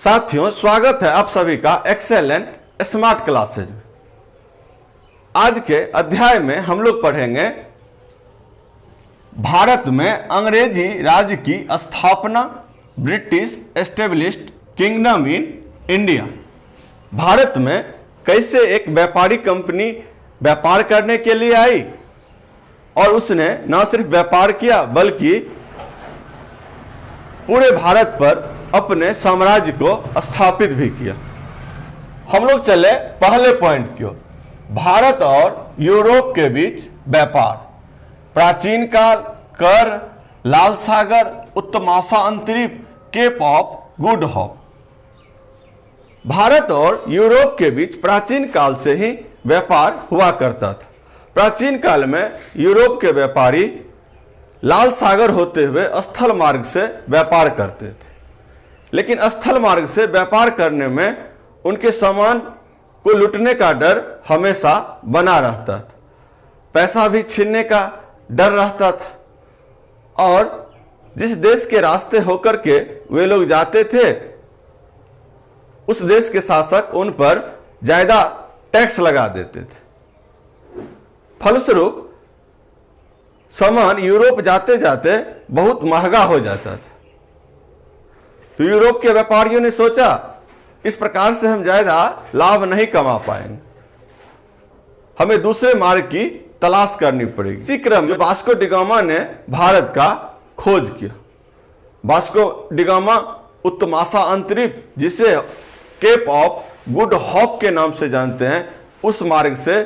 साथियों, स्वागत है आप सभी का एक्सेलेंट स्मार्ट क्लासेज में। आज के अध्याय में हम लोग पढ़ेंगे भारत में अंग्रेजी राज्य की स्थापना, British established kingdom in India. Bharat में कैसे एक व्यापारी कंपनी व्यापार करने के लिए आई और उसने न सिर्फ व्यापार किया बल्कि पूरे भारत पर अपने साम्राज्य को स्थापित भी किया। हम लोग चले पहले पॉइंट की ओर, भारत और यूरोप के बीच व्यापार। प्राचीन काल, कर, लाल सागर, उत्तमाशा अंतरीप, Cape of Good Hope. Bharat और यूरोप के बीच प्राचीन काल से ही व्यापार हुआ करता था। प्राचीन काल में यूरोप के व्यापारी लाल सागर होते हुए स्थल मार्ग से व्यापार करते थे, लेकिन स्थल मार्ग से व्यापार करने में उनके सामान को लूटने का डर हमेशा बना रहता था। पैसा भी छीनने का डर रहता था और जिस देश के रास्ते होकर के वे लोग जाते थे उस देश के शासक उन पर ज्यादा टैक्स लगा देते थे। फलस्वरूप सामान यूरोप जाते जाते बहुत महंगा हो जाता था। तो यूरोप के व्यापारियों ने सोचा इस प्रकार से हम ज्यादा लाभ नहीं कमा पाएंगे, हमें दूसरे मार्ग की तलाश करनी पड़ेगी। इसी क्रम में वास्को डी गामा ने भारत का खोज किया। वास्को डी गामा उत्तमाशा अंतरीप, जिसे केप ऑफ गुड होप के नाम से जानते हैं, उस मार्ग से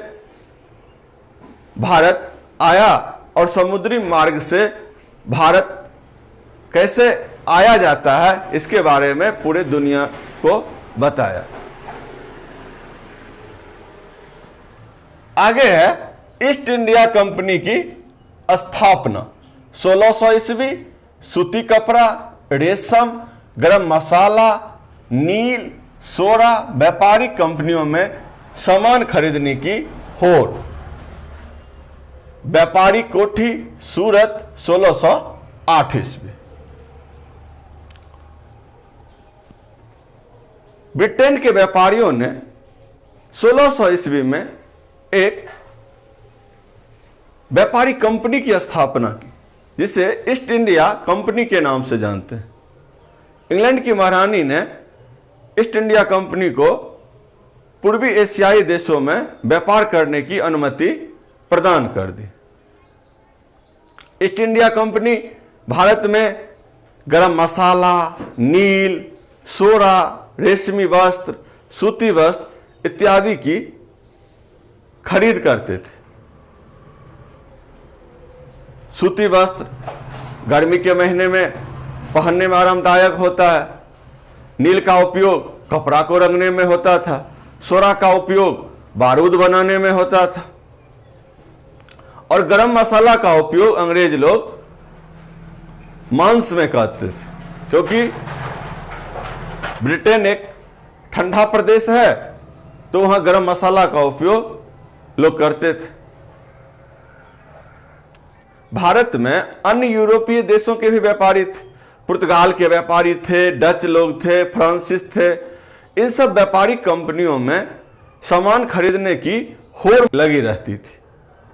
भारत आया और समुद्री मार्ग से भारत कैसे आया जाता है इसके बारे में पूरे दुनिया को बताया। आगे है ईस्ट इंडिया कंपनी की स्थापना। 1600 ईस्वी। सूती कपड़ा, रेशम, गरम मसाला, नील, सोरा व्यापारिक कंपनियों में सामान खरीदने की होड़। व्यापारी कोठी, सूरत, 1608 ईस्वी। ब्रिटेन के व्यापारियों ने 1600 ईस्वी में एक व्यापारी कंपनी की स्थापना की जिसे ईस्ट इंडिया कंपनी के नाम से जानते हैं। इंग्लैंड की महारानी ने ईस्ट इंडिया कंपनी को पूर्वी एशियाई देशों में व्यापार करने की अनुमति प्रदान कर दी। ईस्ट इंडिया कंपनी भारत में गरम मसाला, नील, सोरा, रेशमी वस्त्र, सूती वस्त्र इत्यादि की खरीद करते थे। सूती वस्त्र गर्मी के महीने में पहनने में आरामदायक होता है। नील का उपयोग कपड़ा को रंगने में होता था। सोरा का उपयोग बारूद बनाने में होता था और गरम मसाला का उपयोग अंग्रेज लोग मांस में करते थे, क्योंकि ब्रिटेन एक ठंडा प्रदेश है तो वहां गरम मसाला का उपयोग लोग करते थे। भारत में अन्य यूरोपीय देशों के भी व्यापारी थे। पुर्तगाल के व्यापारी थे, डच लोग थे, फ्रांसीस थे। इन सब व्यापारिक कंपनियों में सामान खरीदने की होड़ लगी रहती थी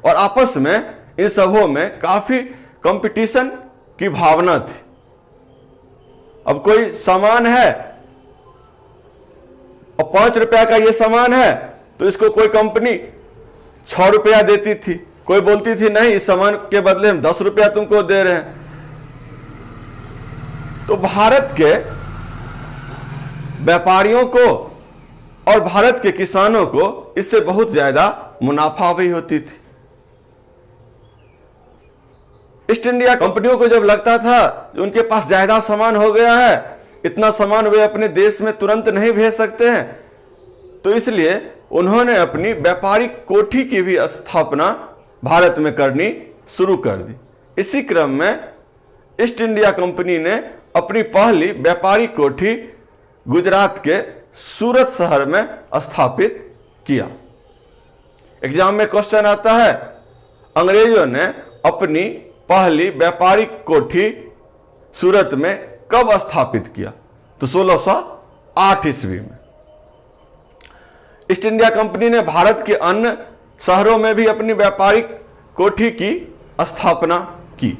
और आपस में इन सबों में काफी कंपटीशन की भावना थी। अब कोई सामान है और 5 रुपया का ये सामान है तो इसको कोई कंपनी 6 रुपया देती थी, कोई बोलती थी नहीं इस सामान के बदले हम 10 रुपया तुमको दे रहे हैं। तो भारत के व्यापारियों को और भारत के किसानों को इससे बहुत ज्यादा मुनाफा भी होती थी। ईस्ट इंडिया कंपनियों को जब लगता था कि उनके पास ज्यादा सामान हो गया है, इतना सामान वे अपने देश में तुरंत नहीं भेज सकते हैं, तो इसलिए उन्होंने अपनी व्यापारिक कोठी की भी स्थापना भारत में करनी शुरू कर दी। इसी क्रम में ईस्ट इंडिया कंपनी ने अपनी पहली व्यापारिक कोठी गुजरात के सूरत शहर में स्थापित किया। एग्जाम में क्वेश्चन आता है, अंग्रेजों ने अपनी पहली व्यापारिक कोठी सूरत में कब स्थापित किया? तो 1608 1708 ईस्वी में। ईस्ट इंडिया कंपनी ने भारत के अन्य शहरों में भी अपनी व्यापारिक कोठी की स्थापना की।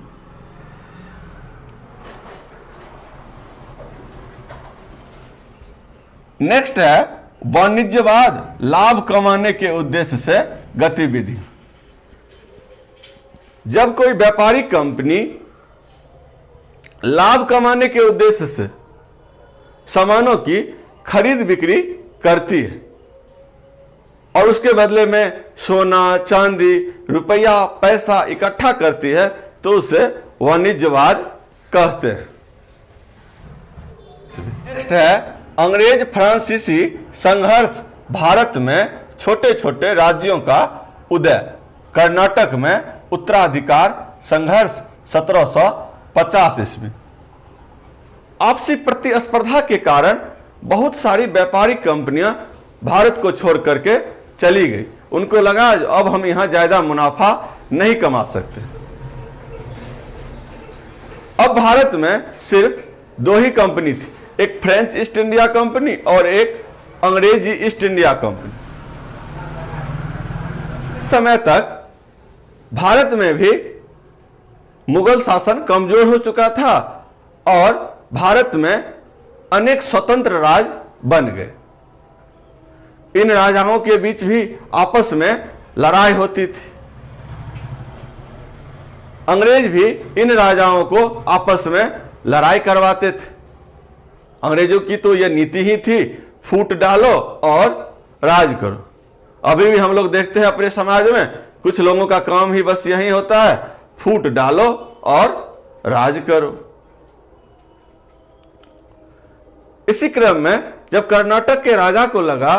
नेक्स्ट है वाणिज्यवाद, लाभ कमाने के उद्देश्य से गतिविधि। जब कोई व्यापारिक कंपनी लाभ कमाने के उद्देश्य से सामानों की खरीद बिक्री करती है और उसके बदले में सोना, चांदी, रुपया, पैसा इकट्ठा करती है, तो उसे वाणिज्यवाद कहते हैं। नेक्स्ट है अंग्रेज फ्रांसीसी संघर्ष, भारत में छोटे छोटे राज्यों का उदय। कर्नाटक में उत्तराधिकार संघर्ष 1750 ईस्वी। आपसी प्रतिस्पर्धा के कारण बहुत सारी व्यापारिक कंपनियां भारत को छोड़ करके चली गई। उनको लगा अब हम यहां ज्यादा मुनाफा नहीं कमा सकते। अब भारत में सिर्फ दो ही कंपनी थी, एक फ्रेंच ईस्ट इंडिया कंपनी और एक अंग्रेजी ईस्ट इंडिया कंपनी। समय तक भारत में भी मुगल शासन कमजोर हो चुका था और भारत में अनेक स्वतंत्र राज बन गए। इन राजाओं के बीच भी आपस में लड़ाई होती थी। अंग्रेज भी इन राजाओं को आपस में लड़ाई करवाते थे। अंग्रेजों की तो यह नीति ही थी, फूट डालो और राज करो। अभी भी हम लोग देखते हैं अपने समाज में कुछ लोगों का काम ही बस यही होता है, फूट डालो और राज करो। इसी क्रम में जब कर्नाटक के राजा को लगा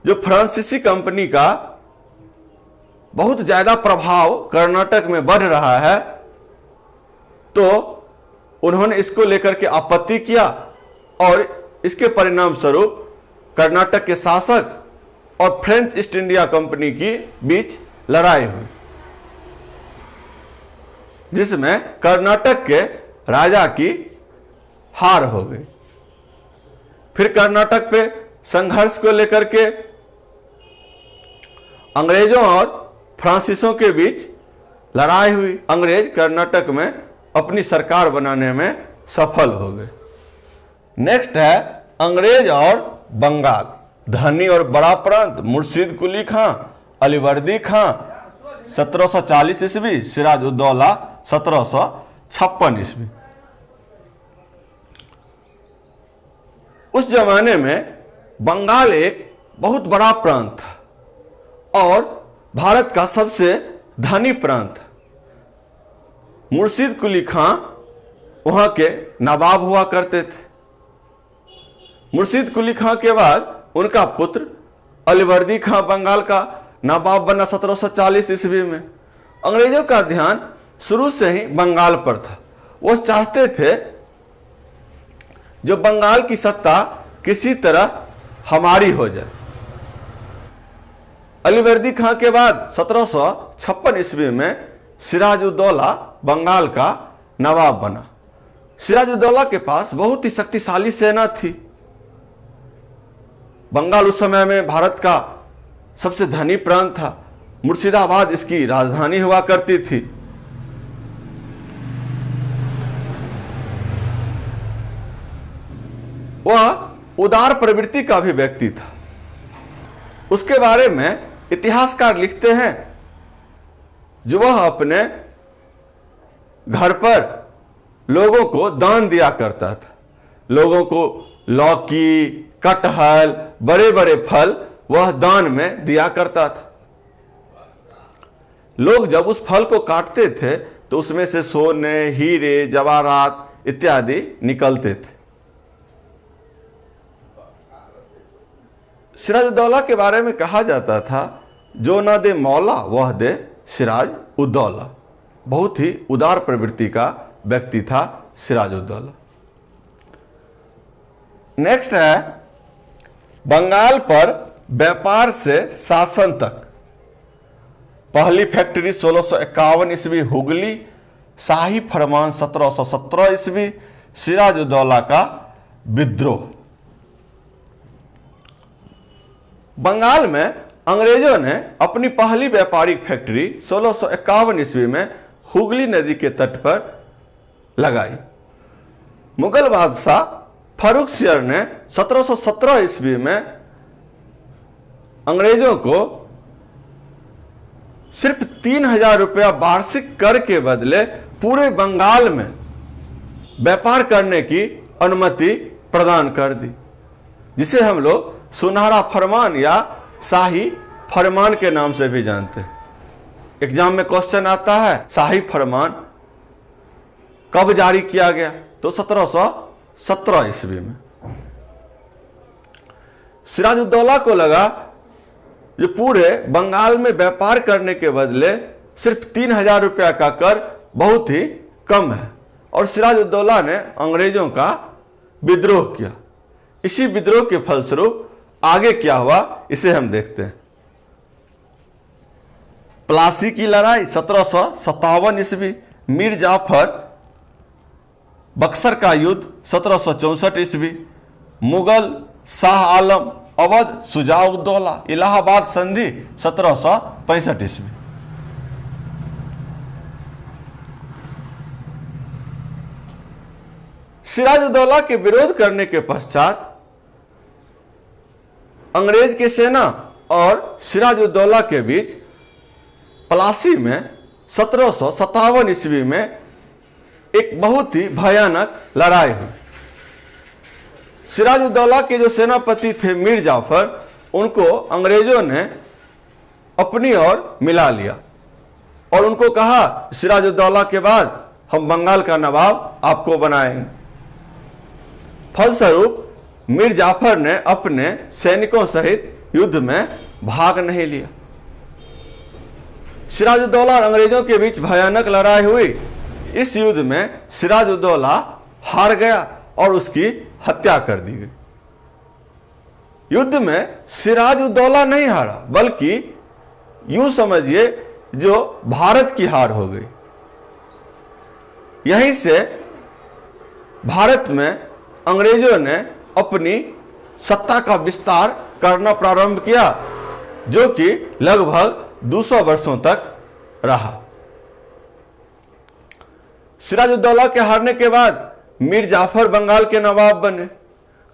जो फ्रांसीसी कंपनी का बहुत ज्यादा प्रभाव कर्नाटक में बढ़ रहा है, तो उन्होंने इसको लेकर के आपत्ति किया और इसके परिणाम स्वरूप कर्नाटक के शासक और फ्रेंच ईस्ट इंडिया कंपनी की बीच लड़ाई हुई, जिसमें कर्नाटक के राजा की हार हो गई। फिर कर्नाटक पे संघर्ष को लेकर के अंग्रेजों और फ्रांसीसियों के बीच लड़ाई हुई। अंग्रेज कर्नाटक में अपनी सरकार बनाने में सफल हो गए। नेक्स्ट है अंग्रेज और बंगाल। धनी और बड़ा प्रांत, मुर्शीद कुली खां, अलीवर्दी खां 1740 ईस्वी, सिराज उद्दौला 1756 ईस्वी। उस जमाने में बंगाल एक बहुत बड़ा प्रांत था और भारत का सबसे धनी प्रांत। मुर्शीद कुली खां वहां के नवाब हुआ करते थे। मुर्शीद कुली खां के बाद उनका पुत्र अलीवर्दी खां बंगाल का नवाब बना 1740 ईस्वी में। अंग्रेजों का ध्यान शुरू से ही बंगाल पर था। वो चाहते थे जो बंगाल की सत्ता किसी तरह हमारी हो जाए। अलीवर्दी खां के बाद 1756 ईस्वी में सिराज उद्दौला बंगाल का नवाब बना। सिराज उद्दौला के पास बहुत ही शक्तिशाली सेना थी। बंगाल उस समय में भारत का सबसे धनी प्रांत था। मुर्शिदाबाद इसकी राजधानी हुआ करती थी। वह उदार प्रवृत्ति का भी व्यक्ति था। उसके बारे में इतिहासकार लिखते हैं जो वह अपने घर पर लोगों को दान दिया करता था। लोगों को लौकी, कटहल, बड़े बड़े फल वह दान में दिया करता था। लोग जब उस फल को काटते थे तो उसमें से सोने, हीरे, जवाहरात इत्यादि निकलते थे। सिराज उद्दौला के बारे में कहा जाता था जो न दे मौला वह दे सिराज उद्दौला। बहुत ही उदार प्रवृत्ति का व्यक्ति था सिराज उद्दौला। नेक्स्ट है बंगाल पर व्यापार से शासन तक। पहली फैक्ट्री 1651 ईस्वी हुगली, शाही फरमान 1717 ईस्वी, सिराज उद्दौला का विद्रोह। बंगाल में अंग्रेजों ने अपनी पहली व्यापारिक फैक्ट्री 1651 ईस्वी में हुगली नदी के तट पर लगाई। मुगल बादशाह फर्रुखसियर ने 1717 ईस्वी में अंग्रेजों को सिर्फ 3000 रुपया वार्षिक कर के बदले पूरे बंगाल में व्यापार करने की अनुमति प्रदान कर दी, जिसे हम लोग सुनहरा फरमान या शाही फरमान के नाम से भी जानते हैं। एग्जाम में क्वेश्चन आता है शाही फरमान कब जारी किया गया, तो 1717 ईस्वी में। सिराजुद्दौला को लगा जो पूरे बंगाल में व्यापार करने के बदले सिर्फ 3000 रुपया का कर बहुत ही कम है, और सिराजुद्दौला ने अंग्रेजों का विद्रोह किया। इसी विद्रोह के फलस्वरूप आगे क्या हुआ इसे हम देखते हैं। प्लासी की लड़ाई 1757 ईस्वी, मीर जाफर बक्सर का युद्ध 1764 ईस्वी, मुगल शाह आलम अवध शुजाउद्दौला इलाहाबाद संधि 1765 ईस्वी। सिराजुद्दौला के विरोध करने के पश्चात अंग्रेज की सेना और सिराजुद्दौला के बीच प्लासी में 1757 ईस्वी में एक बहुत ही भयानक लड़ाई हुई। सिराजुद्दौला के जो सेनापति थे मीर जाफर, उनको अंग्रेजों ने अपनी ओर मिला लिया और उनको कहा सिराजुद्दौला के बाद हम बंगाल का नवाब आपको बनाएंगे। फलस्वरूप मीर जाफर ने अपने सैनिकों सहित युद्ध में भाग नहीं लिया। सिराजुद्दौला और अंग्रेजों के बीच भयानक लड़ाई हुई। इस युद्ध में सिराजुद्दौला हार गया और उसकी हत्या कर दी गई। युद्ध में सिराजुद्दौला नहीं हारा, बल्कि यूं समझिए जो भारत की हार हो गई। यहीं से भारत में अंग्रेजों ने अपनी सत्ता का विस्तार करना प्रारंभ किया, जो कि लगभग 200 वर्षों तक रहा। सिराजुद्दौला के हारने के बाद मीर जाफर बंगाल के नवाब बने।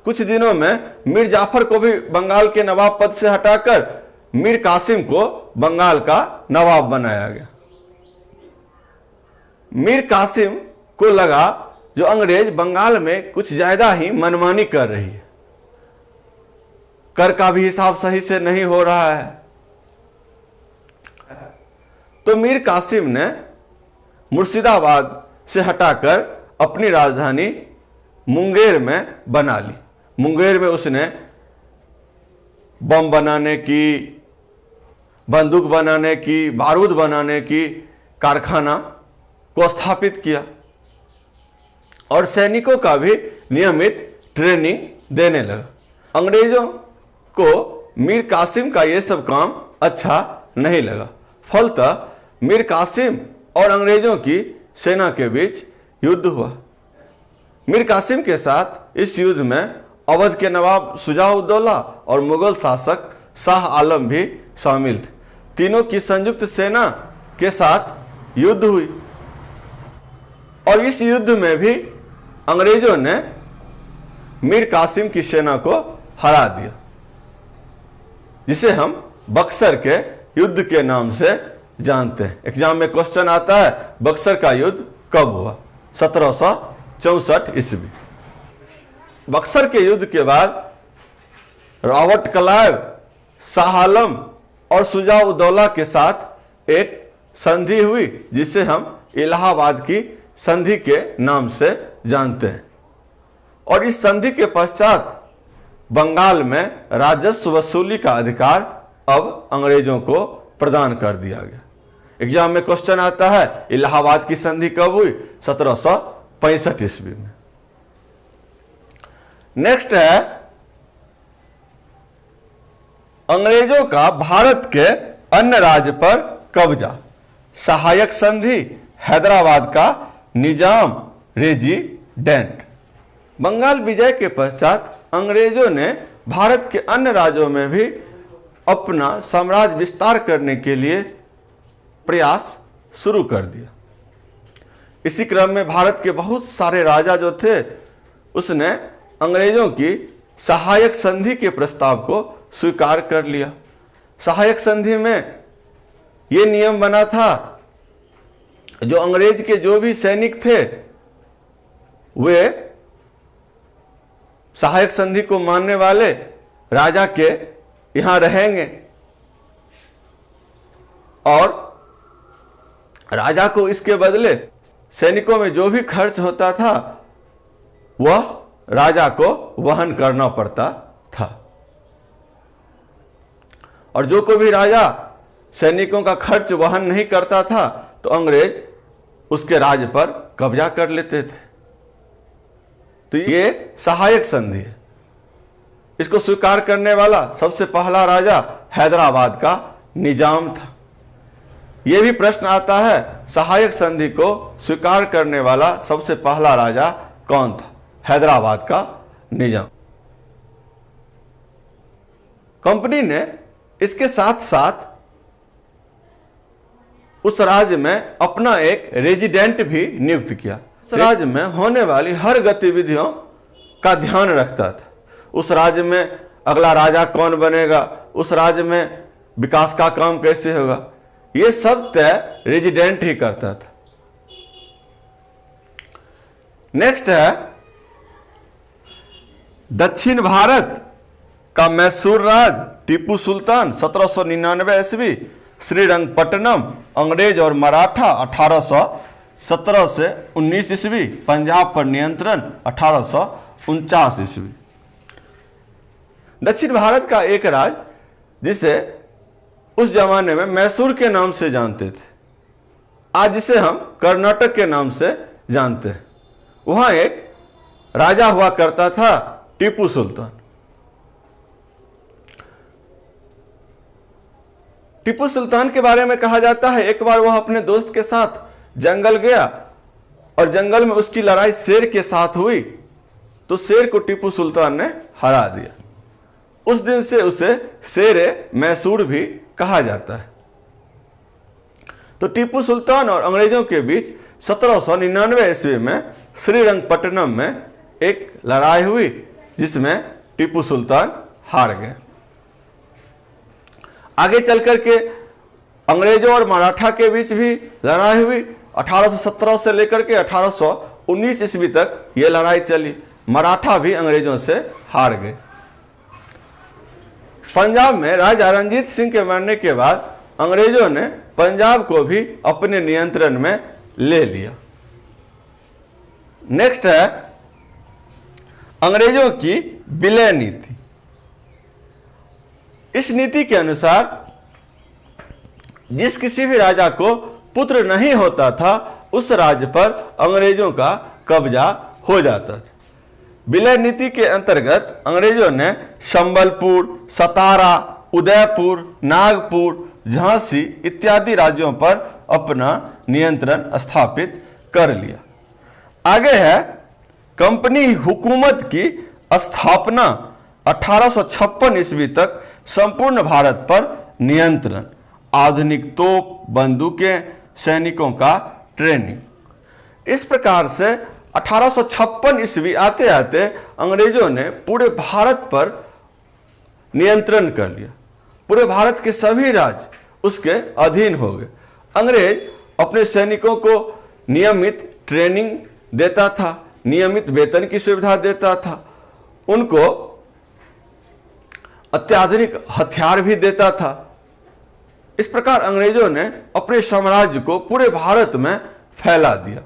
कुछ दिनों में मीर जाफर को भी बंगाल के नवाब पद से हटाकर मीर कासिम को बंगाल का नवाब बनाया गया। मीर कासिम को लगा जो अंग्रेज बंगाल में कुछ ज्यादा ही मनमानी कर रही है, कर का भी हिसाब सही से नहीं हो रहा है, तो मीर कासिम ने मुर्शिदाबाद से हटाकर अपनी राजधानी मुंगेर में बना ली। मुंगेर में उसने बम बनाने की, बंदूक बनाने की, बारूद बनाने की कारखाना को स्थापित किया और सैनिकों का भी नियमित ट्रेनिंग देने लगा। अंग्रेजों को मीर कासिम का ये सब काम अच्छा नहीं लगा। फलतः मीर कासिम और अंग्रेजों की सेना के बीच युद्ध हुआ। मीर कासिम के साथ इस युद्ध में अवध के नवाब शुजाउद्दौला और मुगल शासक शाह आलम भी शामिल थे। तीनों की संयुक्त सेना के साथ युद्ध हुई और इस युद्ध में भी अंग्रेजों ने मीर कासिम की सेना को हरा दिया, जिसे हम बक्सर के युद्ध के नाम से जानते हैं। एग्जाम में क्वेश्चन आता है बक्सर का युद्ध कब हुआ? 1764 ईस्वी। बक्सर के युद्ध के बाद रॉबर्ट क्लाइव, शाह आलम और शुजाउद्दौला के साथ एक संधि हुई, जिसे हम इलाहाबाद की संधि के नाम से जानते हैं। और इस संधि के पश्चात बंगाल में राजस्व वसूली का अधिकार अब अंग्रेजों को प्रदान कर दिया गया। एग्जाम में क्वेश्चन आता है इलाहाबाद की संधि कब हुई? 1765 ईस्वी में। नेक्स्ट है अंग्रेजों का भारत के अन्य राज्य पर कब्जा। सहायक संधि, हैदराबाद का निजाम रेजिडेंट। बंगाल विजय के पश्चात अंग्रेजों ने भारत के अन्य राज्यों में भी अपना साम्राज्य विस्तार करने के लिए प्रयास शुरू कर दिया। इसी क्रम में भारत के बहुत सारे राजा जो थे, उसने अंग्रेजों की सहायक संधि के प्रस्ताव को स्वीकार कर लिया। सहायक संधि में यह नियम बना था, जो अंग्रेज के जो भी सैनिक थे वे सहायक संधि को मानने वाले राजा के यहां रहेंगे और राजा को इसके बदले सैनिकों में जो भी खर्च होता था वह राजा को वहन करना पड़ता था। और जो कोई भी राजा सैनिकों का खर्च वहन नहीं करता था तो अंग्रेज उसके राज्य पर कब्जा कर लेते थे। तो ये सहायक संधि है। इसको स्वीकार करने वाला सबसे पहला राजा हैदराबाद का निजाम था। यह भी प्रश्न आता है, सहायक संधि को स्वीकार करने वाला सबसे पहला राजा कौन था? हैदराबाद का निजाम। कंपनी ने इसके साथ साथ उस राज्य में अपना एक रेजिडेंट भी नियुक्त किया। उस राज्य में होने वाली हर गतिविधियों का ध्यान रखता था। उस राज्य में अगला राजा कौन बनेगा, उस राज्य में विकास का काम कैसे होगा, यह सब तय रेजिडेंट ही करता था। नेक्स्ट है दक्षिण भारत का मैसूर राज टीपू सुल्तान 1799 ईस्वी, श्रीरंगपट्टनम अंग्रेज और मराठा 1817 से 19 ईस्वी, पंजाब पर नियंत्रण 1849 ईस्वी। दक्षिण भारत का एक राज जिसे उस जमाने में मैसूर के नाम से जानते थे, आज जिसे हम कर्नाटक के नाम से जानते हैं, वहां एक राजा हुआ करता था टीपू सुल्तान। टीपू सुल्तान के बारे में कहा जाता है, एक बार वह अपने दोस्त के साथ जंगल गया और जंगल में उसकी लड़ाई शेर के साथ हुई तो शेर को टीपू सुल्तान ने हरा दिया। उस दिन से उसे शेर मैसूर भी कहा जाता है। तो टीपू सुल्तान और अंग्रेजों के बीच 1799 ईस्वी में श्रीरंगपट्टनम में एक लड़ाई हुई जिसमें टीपू सुल्तान हार गए। आगे चलकर के अंग्रेजों और मराठा के बीच भी लड़ाई हुई। 1817 से लेकर के 1819 ईस्वी तक यह लड़ाई चली। मराठा भी अंग्रेजों से हार गए। पंजाब में राजा रणजीत सिंह के मरने के बाद अंग्रेजों ने पंजाब को भी अपने नियंत्रण में ले लिया। नेक्स्ट है अंग्रेजों की विलय नीति। इस नीति के अनुसार जिस किसी भी राजा को पुत्र नहीं होता था उस राज्य पर अंग्रेजों का कब्जा हो जाता था। विलय नीति के अंतर्गत अंग्रेजों ने संबलपुर, सतारा, उदयपुर, नागपुर, झांसी इत्यादि राज्यों पर अपना नियंत्रण स्थापित कर लिया। आगे है कंपनी हुकूमत की स्थापना। 1856 ईस्वी तक संपूर्ण भारत पर नियंत्रण, आधुनिक तोप, बंदूकें, सैनिकों का ट्रेनिंग। इस प्रकार से 1856 ईस्वी आते आते अंग्रेजों ने पूरे भारत पर नियंत्रण कर लिया। पूरे भारत के सभी राज्य उसके अधीन हो गए। अंग्रेज अपने सैनिकों को नियमित ट्रेनिंग देता था, नियमित वेतन की सुविधा देता था, उनको अत्याधुनिक हथियार भी देता था। इस प्रकार अंग्रेजों ने अपने साम्राज्य को पूरे भारत में फैला दिया।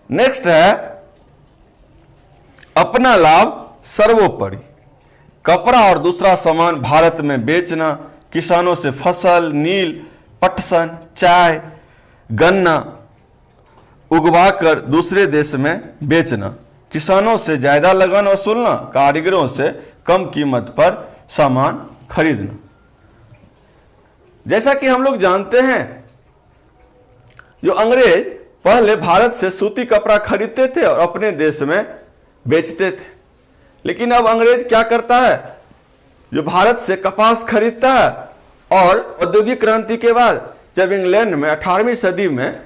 नेक्स्ट है अपना लाभ सर्वोपरि। कपड़ा और दूसरा सामान भारत में बेचना, किसानों से फसल, नील, पटसन, चाय, गन्ना उगवाकर दूसरे देश में बेचना, किसानों से ज्यादा लगन वसूलना, कारीगरों से कम कीमत पर सामान खरीदना। जैसा कि हम लोग जानते हैं, जो अंग्रेज पहले भारत से सूती कपड़ा खरीदते थे और अपने देश में बेचते थे, लेकिन अब अंग्रेज क्या करता है, जो भारत से कपास खरीदता है। और औद्योगिक क्रांति के बाद जब इंग्लैंड में 18वीं सदी में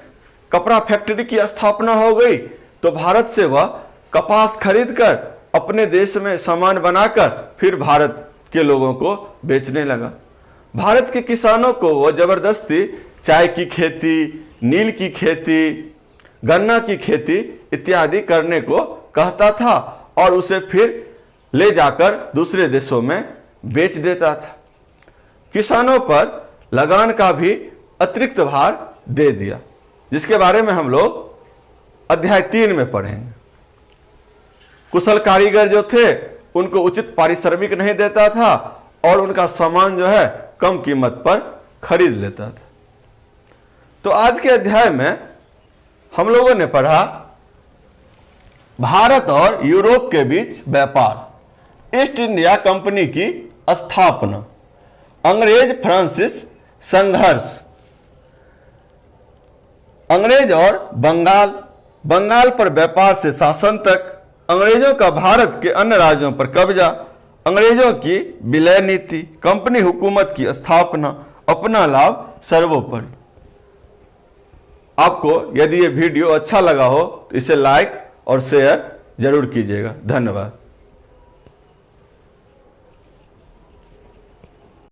कपड़ा फैक्ट्री की स्थापना हो गई तो भारत से वह कपास खरीदकर अपने देश में सामान बनाकर फिर भारत के लोगों को बेचने लगा। भारत के किसानों को वो जबरदस्ती चाय की खेती, नील की खेती, गन्ना की खेती इत्यादि करने को कहता था और उसे फिर ले जाकर दूसरे देशों में बेच देता था। किसानों पर लगान का भी अतिरिक्त भार दे दिया, जिसके बारे में हम लोग अध्याय 3 में पढ़ेंगे। कुशल कारीगर जो थे उनको उचित पारिश्रमिक नहीं देता था और उनका सामान जो है कम कीमत पर खरीद लेता था। तो आज के अध्याय में हम लोगों ने पढ़ा भारत और यूरोप के बीच व्यापार, ईस्ट इंडिया कंपनी की स्थापना, अंग्रेज फ्रांसीसी संघर्ष, अंग्रेज और बंगाल पर व्यापार से शासन तक, अंग्रेजों का भारत के अन्य राज्यों पर कब्जा, अंग्रेजों की विलय नीति, कंपनी हुकूमत की स्थापना, अपना लाभ सर्वोपरि। आपको यदि ये वीडियो अच्छा लगा हो तो इसे लाइक और शेयर जरूर कीजिएगा। धन्यवाद।